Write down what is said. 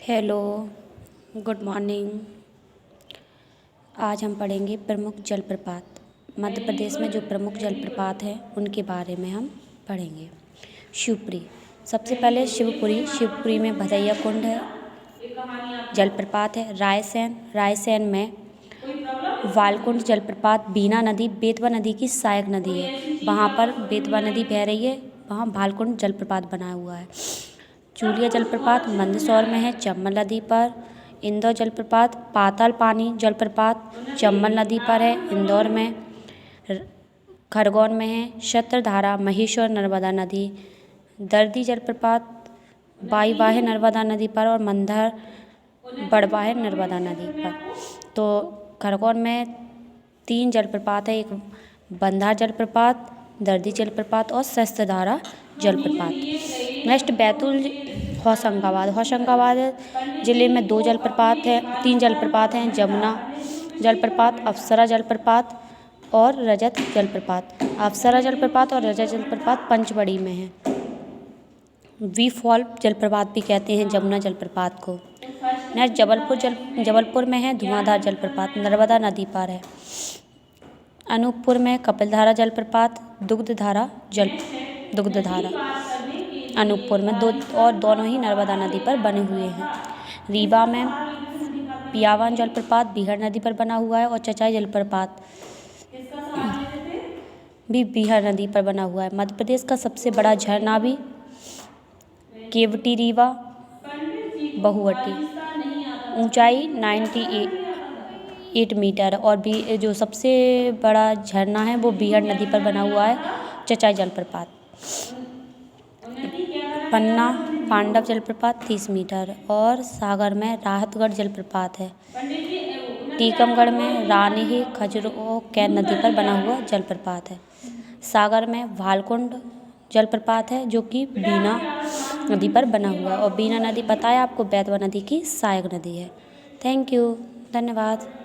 Hello, good morning. आज हम पढ़ेंगे प्रमुख जलप्रपात। मध्य प्रदेश में जो प्रमुख जलप्रपात हैं उनके बारे में हम पढ़ेंगे। शिवपुरी, सबसे पहले शिवपुरी में भदैया कुंड है, जलप्रपात है। रायसेन में वालकुंड जलप्रपात। बीना नदी बेतवा नदी की सहायक नदी है, वहाँ पर बेतवा नदी बह रही है, वहाँ भालकुंड जलप्रपात बना हुआ है। चूलिया जलप्रपात मंदसौर में है, चंबल नदी पर। इंदौर जलप्रपात पाताल पानी जलप्रपात चंबल नदी पर है, इंदौर में। खरगोन में है छत्रधारा महेश्वर नर्मदा नदी। दर्दी जलप्रपात बाईवाहे नर्मदा नदी पर और मंधर बड़वाहे नर्मदा नदी पर। तो खरगोन में 3 जलप्रपात है, एक बंधार जलप्रपात, दर्दी जलप्रपात और शस्त्रधारा जलप्रपात। नेक्स्ट बैतूल होशंगाबाद जिले में 2 जलप्रपात हैं, 3 जलप्रपात हैं, जमुना जलप्रपात, अप्सरा जलप्रपात और रजत जलप्रपात। अप्सरा जलप्रपात और रजत जलप्रपात पंचमढ़ी में है। वी फॉल जलप्रपात भी कहते हैं जमुना जलप्रपात को। नेक्स्ट जबलपुर में है धुआंधार जलप्रपात, नर्मदा नदी पर है। अनूपपुर में कपिलधारा जलप्रपात, दुग्धधारा अनूपपुर में दोनों ही नर्मदा नदी पर बने हुए हैं। रीवा में पियावान जलप्रपात बीहड़ नदी पर बना हुआ है और चचाई जलप्रपात भी बीहड़ नदी पर बना हुआ है। मध्य प्रदेश का सबसे बड़ा झरना भी केवटी रीवा बहुवटी, ऊंचाई 98 मीटर, और भी जो सबसे बड़ा झरना है वो बीहड़ नदी पर बना हुआ है, चचाई जलप्रपात। पन्ना पांडव जलप्रपात 30 मीटर और सागर में राहतगढ़ जलप्रपात है। टीकमगढ़ में रानी खजूर कैन नदी पर बना हुआ जलप्रपात है। सागर में भालकुंड जलप्रपात है जो कि बीना नदी पर बना हुआ है, और बीना नदी पता है आपको बेतवा नदी की सहायक नदी है। थैंक यू, धन्यवाद।